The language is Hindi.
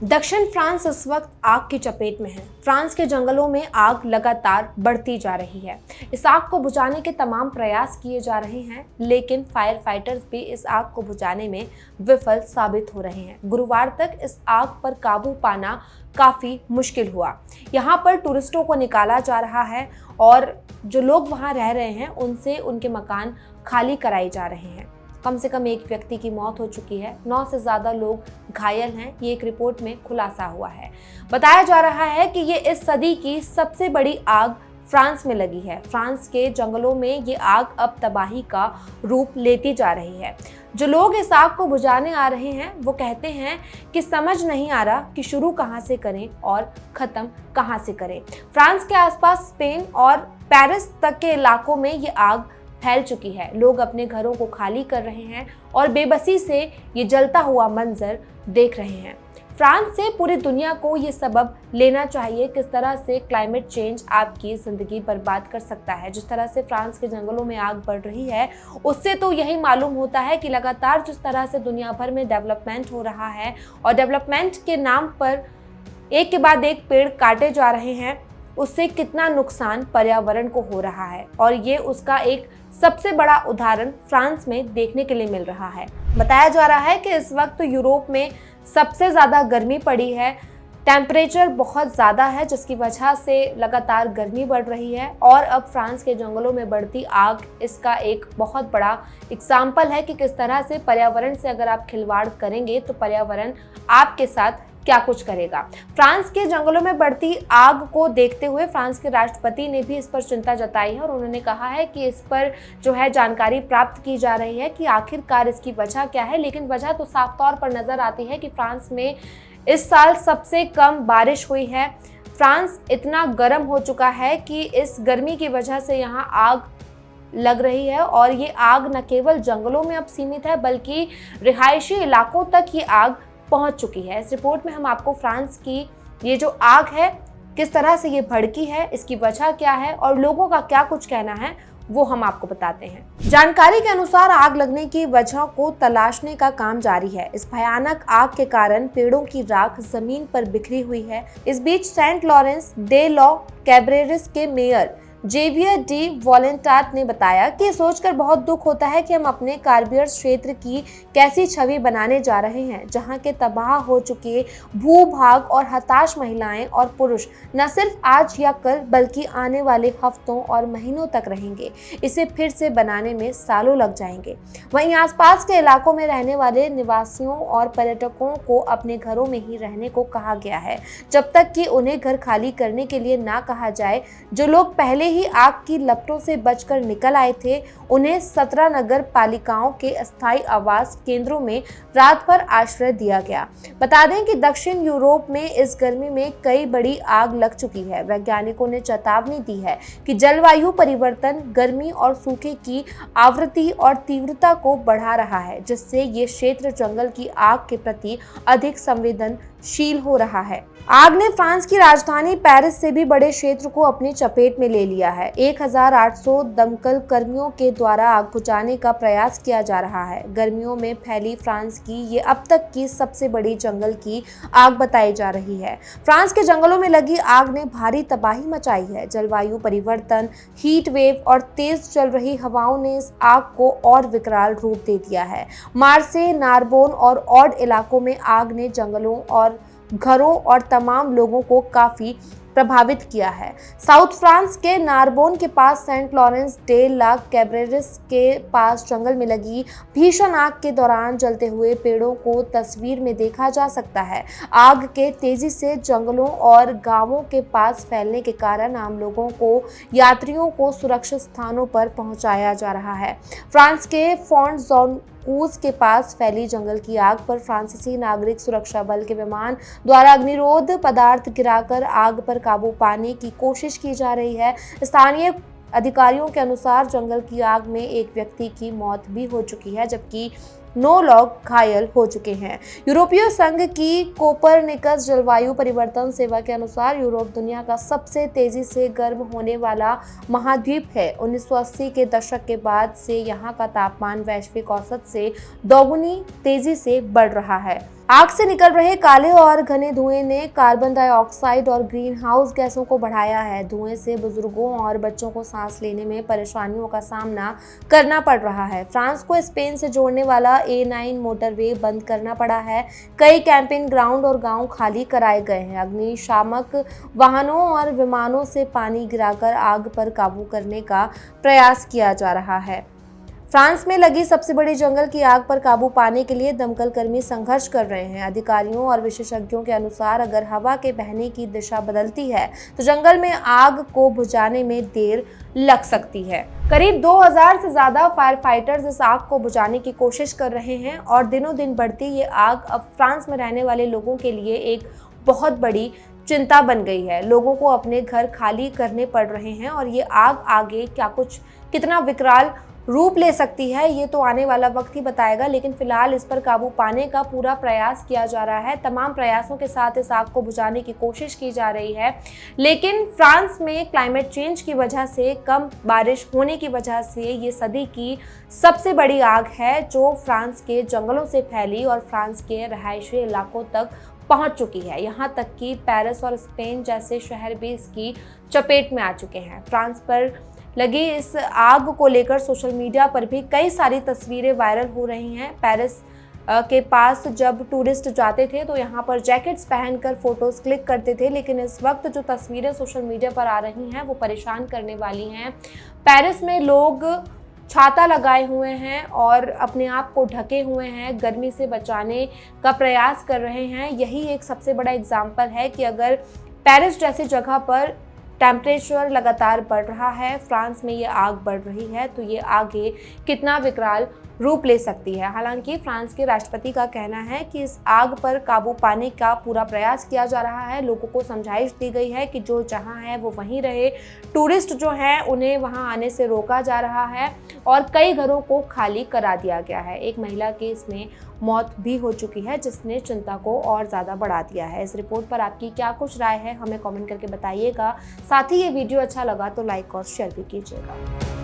दक्षिण फ्रांस इस वक्त आग की चपेट में है। फ्रांस के जंगलों में आग लगातार बढ़ती जा रही है। इस आग को बुझाने के तमाम प्रयास किए जा रहे हैं, लेकिन फायर फाइटर्स भी इस आग को बुझाने में विफल साबित हो रहे हैं। गुरुवार तक इस आग पर काबू पाना काफी मुश्किल हुआ। यहाँ पर टूरिस्टों को निकाला जा रहा है और जो लोग वहाँ रह रहे हैं उनसे उनके मकान खाली कराए जा रहे हैं। कम से कम एक व्यक्ति की मौत हो चुकी है, 9 से ज्यादा लोग घायल हैं। ये एक रिपोर्ट में खुलासा हुआ है। बताया जा रहा है कि ये इस सदी की सबसे बड़ी आग फ्रांस में लगी है। फ्रांस के जंगलों में ये आग अब तबाही का रूप लेती जा रही है। जो लोग इस आग को बुझाने आ रहे हैं वो कहते हैं कि समझ नहीं आ रहा कि शुरू कहां से करें और खत्म कहां से करें। फ्रांस के आसपास स्पेन और पेरिस तक के इलाकों में ये आग फैल चुकी है। लोग अपने घरों को खाली कर रहे हैं और बेबसी से ये जलता हुआ मंजर देख रहे हैं। फ्रांस से पूरी दुनिया को ये सबक लेना चाहिए किस तरह से क्लाइमेट चेंज आपकी जिंदगी बर्बाद कर सकता है। जिस तरह से फ्रांस के जंगलों में आग बढ़ रही है, उससे तो यही मालूम होता है कि लगातार जिस तरह से दुनिया भर में डेवलपमेंट हो रहा है और डेवलपमेंट के नाम पर एक के बाद एक पेड़ काटे जा रहे हैं, उससे कितना नुकसान पर्यावरण को हो रहा है। और ये उसका एक सबसे बड़ा उदाहरण फ्रांस में देखने के लिए मिल रहा है। बताया जा रहा है कि इस वक्त यूरोप में सबसे ज़्यादा गर्मी पड़ी है। टेम्परेचर बहुत ज़्यादा है, जिसकी वजह से लगातार गर्मी बढ़ रही है और अब फ्रांस के जंगलों में बढ़ती आग इसका एक बहुत बड़ा एग्जाम्पल है कि किस तरह से पर्यावरण से अगर आप खिलवाड़ करेंगे तो पर्यावरण आपके साथ क्या कुछ करेगा। फ्रांस के जंगलों में बढ़ती आग को देखते हुए फ्रांस के राष्ट्रपति ने भी इस पर चिंता जताई है और उन्होंने कहा है कि इस पर जो है जानकारी प्राप्त की जा रही है कि आखिरकार इसकी वजह क्या है। लेकिन वजह तो साफ तौर पर नजर आती है कि फ्रांस में इस साल सबसे कम बारिश हुई है। फ्रांस इतना गर्म हो चुका है कि इस गर्मी की वजह से यहाँ आग लग रही है और ये आग न केवल जंगलों में अब सीमित है बल्कि रिहायशी इलाकों तक ये आग पहुंच चुकी है। इस रिपोर्ट में हम आपको फ्रांस की ये जो आग है किस तरह से ये भड़की है, इसकी वजह क्या है और लोगों का क्या कुछ कहना है वो हम आपको बताते हैं। जानकारी के अनुसार आग लगने की वजह को तलाशने का काम जारी है। इस भयानक आग के कारण पेड़ों की राख जमीन पर बिखरी हुई है। इस बीच सेंट लॉरेंस डे लॉ कैब्रेरिस के मेयर जेवियर डी वॉलेंटाट ने बताया कि सोचकर बहुत दुख होता है कि हम अपने कार्बियर क्षेत्र की कैसी छवि बनाने जा रहे हैं, जहां के तबाह हो चुके भूभाग और हताश महिलाएं और पुरुष न सिर्फ आज या कल बल्कि आने वाले हफ्तों और महीनों तक रहेंगे। इसे फिर से बनाने में सालों लग जाएंगे। वहीं आसपास के इलाकों में रहने वाले निवासियों और पर्यटकों को अपने घरों में ही रहने को कहा गया है जब तक कि उन्हें घर खाली करने के लिए ना कहा जाए। जो लोग पहले ही आग की लपटों से बचकर निकल आए थे, उन्हें 17 नगर पालिकाओं के अस्थायी आवास केंद्रों में रात भर आश्रय दिया गया। बता दें कि दक्षिण यूरोप में इस गर्मी में कई बड़ी आग लग चुकी है। वैज्ञानिकों ने चेतावनी दी है कि जलवायु परिवर्तन गर्मी और सूखे की आवृत्ति और तीव्रता को बढ़ा रहा है, जिससे ये क्षेत्र जंगल की आग के प्रति अधिक संवेदनशील हो रहा है। आग ने फ्रांस की राजधानी पेरिस से भी बड़े क्षेत्र को अपनी चपेट में ले लिया है। 1800 दमकल कर्मियों के द्वारा आग बुझाने का प्रयास किया जा रहा है। गर्मियों में फैली फ्रांस की ये अब तक की सबसे बड़ी जंगल की आग बताई जा रही है। फ्रांस के जंगलों में लगी आग ने भारी तबाही मचाई है। जलवायु परिवर्तन, हीट वेव और तेज चल रही हवाओं ने इस आग को और विकराल रूप दे दिया है। मार्से, नारबोन और ऑड इलाकों में आग ने जंगलों और घरों और तमाम लोगों को काफी प्रभावित किया है। साउथ फ्रांस के नारबोन के पास सेंट लॉरेंस डे ला कैब्रेरिस के पास जंगल में लगी भीषण आग के दौरान जलते हुए पेड़ों को तस्वीर में देखा जा सकता है। आग के तेजी से जंगलों और गांवों के पास फैलने के कारण आम लोगों को, यात्रियों को सुरक्षित स्थानों पर पहुंचाया जा रहा है। फ्रांस के फोंट जोन कूज के पास फैली जंगल की आग पर फ्रांसीसी नागरिक सुरक्षा बल के विमान द्वारा अग्निरोध पदार्थ गिराकर आग पर काबू पाने की कोशिश की जा रही है। स्थानीय अधिकारियों के अनुसार जंगल की आग में एक व्यक्ति की मौत भी हो चुकी है, जबकि 9 लोग घायल हो चुके हैं। यूरोपीय संघ की कोपरनिकस जलवायु परिवर्तन सेवा के अनुसार यूरोप दुनिया का सबसे तेजी से गर्म होने वाला महाद्वीप है। 1980 के दशक के बाद से यहाँ का तापमान वैश्विक औसत से दोगुनी तेजी से बढ़ रहा है। आग से निकल रहे काले और घने धुएं ने कार्बन डाइऑक्साइड और ग्रीन हाउस गैसों को बढ़ाया है। धुएं से बुजुर्गों और बच्चों को सांस लेने में परेशानियों का सामना करना पड़ रहा है। फ्रांस को स्पेन से जोड़ने वाला A9 मोटरवे बंद करना पड़ा है। कई कैंपिंग ग्राउंड और गांव खाली कराए गए हैं। अग्निशामक वाहनों और विमानों से पानी गिराकर आग पर काबू करने का प्रयास किया जा रहा है। फ्रांस में लगी सबसे बड़ी जंगल की आग पर काबू पाने के लिए दमकल कर्मी संघर्ष कर रहे हैं। अधिकारियों और विशेषज्ञों के अनुसार अगर हवा के बहने की दिशा बदलती है तो जंगल में आग को बुझाने में देर लग सकती है। करीब 2000 से ज्यादा फायर फाइटर्स इस आग को बुझाने की कोशिश कर रहे हैं और दिनों दिन बढ़ती ये आग अब फ्रांस में रहने वाले लोगों के लिए एक बहुत बड़ी चिंता बन गई है। लोगों को अपने घर खाली करने पड़ रहे हैं और ये आग आगे कितना विकराल रूप ले सकती है ये तो आने वाला वक्त ही बताएगा, लेकिन फिलहाल इस पर काबू पाने का पूरा प्रयास किया जा रहा है। तमाम प्रयासों के साथ इस आग को बुझाने की कोशिश की जा रही है, लेकिन फ्रांस में क्लाइमेट चेंज की वजह से, कम बारिश होने की वजह से ये सदी की सबसे बड़ी आग है जो फ्रांस के जंगलों से फैली और फ्रांस के रहायशी इलाकों तक पहुंच चुकी है। यहाँ तक कि पेरिस और स्पेन जैसे शहर भी इसकी चपेट में आ चुके हैं। फ्रांस पर लगी इस आग को लेकर सोशल मीडिया पर भी कई सारी तस्वीरें वायरल हो रही हैं। पेरिस के पास जब टूरिस्ट जाते थे तो यहाँ पर जैकेट्स पहनकर फोटोज क्लिक करते थे, लेकिन इस वक्त जो तस्वीरें सोशल मीडिया पर आ रही हैं वो परेशान करने वाली हैं। पेरिस में लोग छाता लगाए हुए हैं और अपने आप को ढके हुए हैं, गर्मी से बचाने का प्रयास कर रहे हैं। यही एक सबसे बड़ा एग्जाम्पल है कि अगर पेरिस जैसी जगह पर टेम्परेचर लगातार बढ़ रहा है, फ्रांस में ये आग बढ़ रही है, तो ये आगे कितना विकराल रूप ले सकती है। हालांकि फ्रांस के राष्ट्रपति का कहना है कि इस आग पर काबू पाने का पूरा प्रयास किया जा रहा है। लोगों को समझाइश दी गई है कि जो जहां है वो वहीं रहे। टूरिस्ट जो हैं उन्हें वहां आने से रोका जा रहा है और कई घरों को खाली करा दिया गया है। एक महिला की इसमें मौत भी हो चुकी है, जिसने चिंता को और ज़्यादा बढ़ा दिया है। इस रिपोर्ट पर आपकी क्या कुछ राय है हमें कमेंट करके बताइएगा। साथ ही ये वीडियो अच्छा लगा तो लाइक और शेयर भी कीजिएगा।